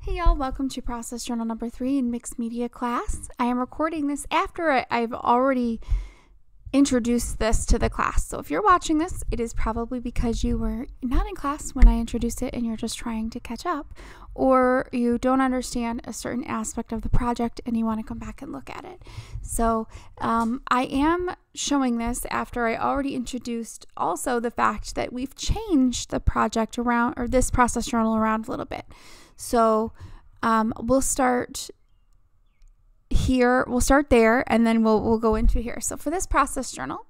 Hey y'all, welcome to process journal number 3 in mixed media class. I am recording this after I've already introduced this to the class. So if you're watching this, it is probably because you were not in class when I introduced it and you're just trying to catch up, or you don't understand a certain aspect of the project and you want to come back and look at it. So I am showing this after I already introduced also the fact that we've changed the project around, or this process journal around a little bit. So we'll start here, we'll start there, and then we'll go into here. So for this process journal,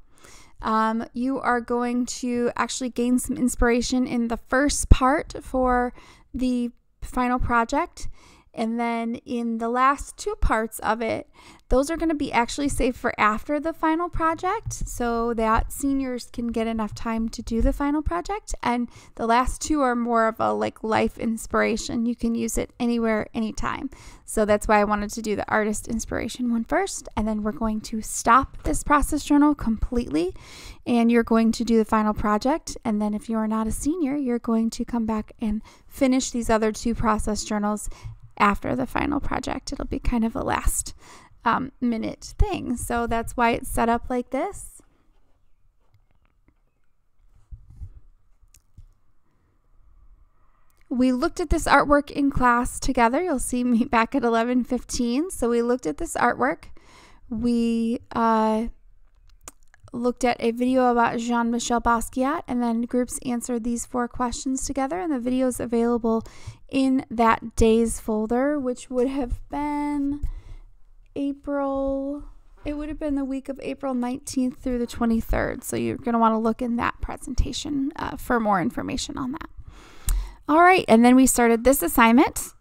you are going to actually gain some inspiration in the first part for the final project. And then in the last two parts of it, those are going to be actually saved for after the final project so that seniors can get enough time to do the final project. And the last two are more of a life inspiration. You can use it anywhere, anytime. So that's why I wanted to do the artist inspiration one first. And then we're going to stop this process journal completely. And you're going to do the final project. And then if you are not a senior, you're going to come back and finish these other two process journals after the final project. It'll be kind of a last minute thing. So that's why it's set up like this. We looked at this artwork in class together. You'll see me back at 11:15. So we looked at this artwork. We looked at a video about Jean-Michel Basquiat, and then groups answered these 4 questions together, and the video is available in that day's folder, which would have been it would have been the week of April 19th through the 23rd. So you're going to want to look in that presentation for more information on that. All right, and then we started this assignment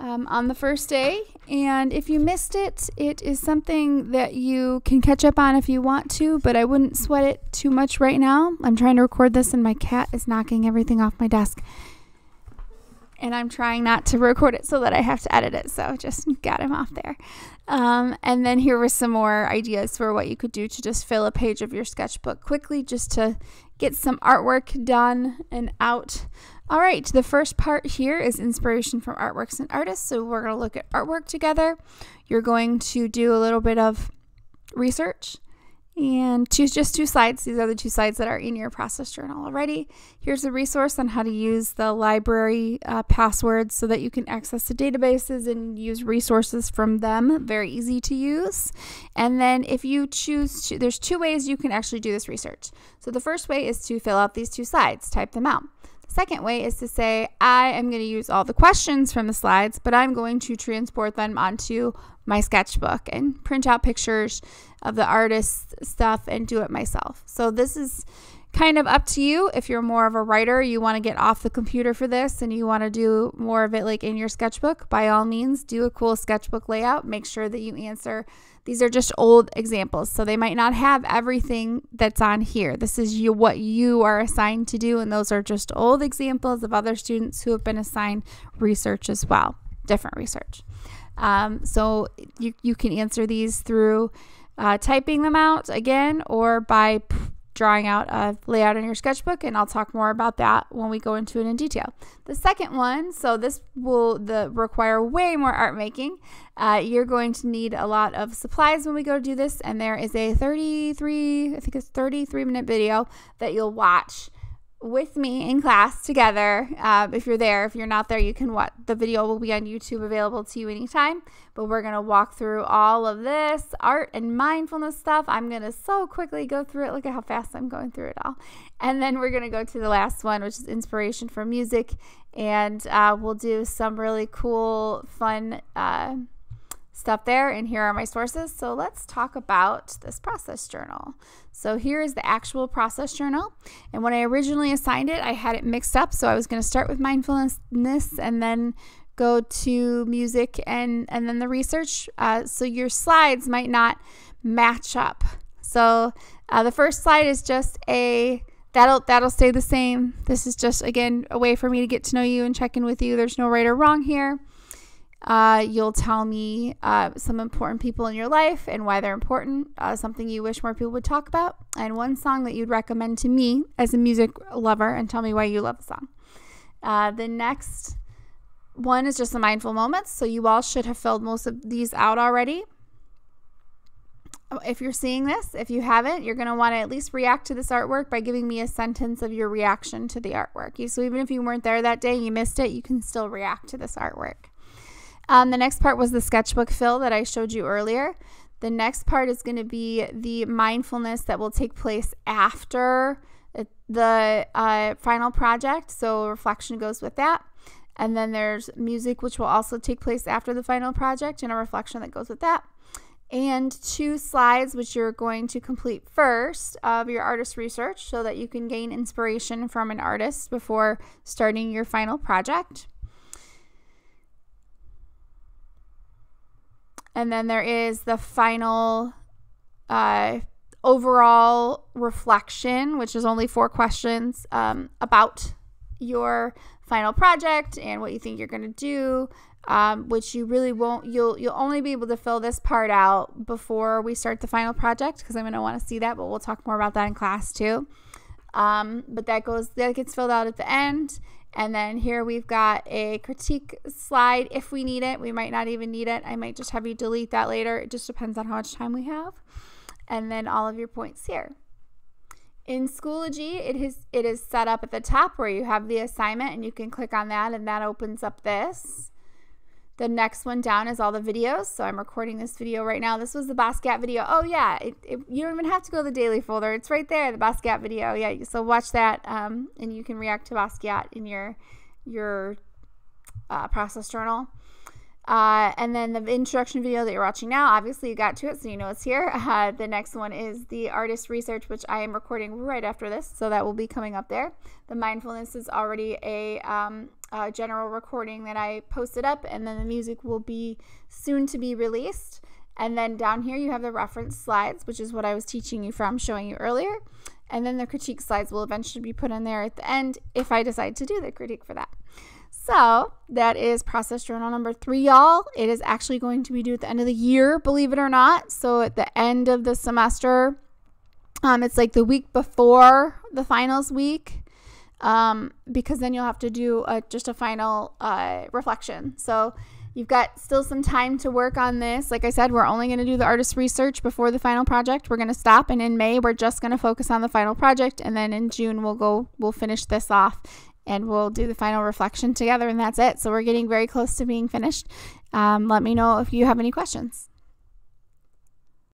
on the first day, and if you missed it, it is something that you can catch up on if you want to, but I wouldn't sweat it too much right now. I'm trying to record this and my cat is knocking everything off my desk, and I'm trying not to record it so that I have to edit it, so just got him off there. And then here were some more ideas for what you could do to just fill a page of your sketchbook quickly, just to get some artwork done and out. All right, the first part here is inspiration from artworks and artists. So we're going to look at artwork together. You're going to do a little bit of research and choose just 2 slides. These are the 2 slides that are in your process journal already. Here's a resource on how to use the library passwords so that you can access the databases and use resources from them. Very easy to use. And then if you choose to, there's 2 ways you can actually do this research. So the first way is to fill out these 2 slides, type them out. Second way is to say, I am going to use all the questions from the slides, but I'm going to transport them onto my sketchbook and print out pictures of the artist's stuff and do it myself. So this is kind of up to you. If you're more of a writer, you want to get off the computer for this and you want to do more of it like in your sketchbook, by all means, do a cool sketchbook layout. Make sure that you answer. These are just old examples, so they might not have everything that's on here. This is what you are assigned to do, and those are just old examples of other students who have been assigned research as well, different research. So you can answer these through typing them out again, or by drawing out a layout in your sketchbook, and I'll talk more about that when we go into it in detail. The second one, so this will require way more art making. You're going to need a lot of supplies when we go to do this, and there is a 33-minute video that you'll watch with me in class together. If you're there, if you're not there, you can watch. The video will be on YouTube, available to you anytime, but we're going to walk through all of this art and mindfulness stuff. I'm going to so quickly go through it. Look at how fast I'm going through it all. And then we're going to go to the last one, which is inspiration from music, and we'll do some really cool, fun stuff there, and here are my sources. So let's talk about this process journal. So here is the actual process journal, and when I originally assigned it, I had it mixed up. So I was going to start with mindfulness and then go to music and then the research. So your slides might not match up. So the first slide is just that'll stay the same. This is just, again, a way for me to get to know you and check in with you. There's no right or wrong here. You'll tell me some important people in your life and why they're important, something you wish more people would talk about, and one song that you'd recommend to me as a music lover, and tell me why you love the song. The next one is just the mindful moments. So you all should have filled most of these out already. If you're seeing this, if you haven't, you're going to want to at least react to this artwork by giving me a sentence of your reaction to the artwork. So even if you weren't there that day, you missed it, you can still react to this artwork. The next part was the sketchbook fill that I showed you earlier. The next part is going to be the mindfulness that will take place after the final project. So reflection goes with that. And then there's music, which will also take place after the final project, and a reflection that goes with that. And 2 slides, which you're going to complete first of your artist research so that you can gain inspiration from an artist before starting your final project. And then there is the final overall reflection, which is only 4 questions about your final project and what you think you're going to do, which you really won't, you'll only be able to fill this part out before we start the final project, because I'm going to want to see that, but we'll talk more about that in class too. But that gets filled out at the end. And then here we've got a critique slide if we need it. We might not even need it. I might just have you delete that later. It just depends on how much time we have. And then all of your points here. In Schoology, it is set up at the top where you have the assignment, and you can click on that, and that opens up this. The next one down is all the videos. So I'm recording this video right now. This was the Basquiat video. Oh yeah, you don't even have to go to the daily folder. It's right there, the Basquiat video. Yeah, so watch that, and you can react to Basquiat in your process journal. And then the introduction video that you're watching now, obviously you got to it, so you know it's here. The next one is the artist research, which I am recording right after this, so that will be coming up there. The mindfulness is already a general recording that I posted up, and then the music will be soon to be released. And then down here you have the reference slides, which is what I was teaching you from, showing you earlier. And then the critique slides will eventually be put in there at the end if I decide to do the critique for that. So that is process journal number 3, y'all. It is actually going to be due at the end of the year, believe it or not. So at the end of the semester, it's like the week before the finals week, because then you'll have to do just a final reflection. So you've got still some time to work on this. Like I said, we're only going to do the artist research before the final project. We're going to stop, and in May, we're just going to focus on the final project. And then in June, we'll finish this off, and we'll do the final reflection together, and that's it. So we're getting very close to being finished. Let me know if you have any questions.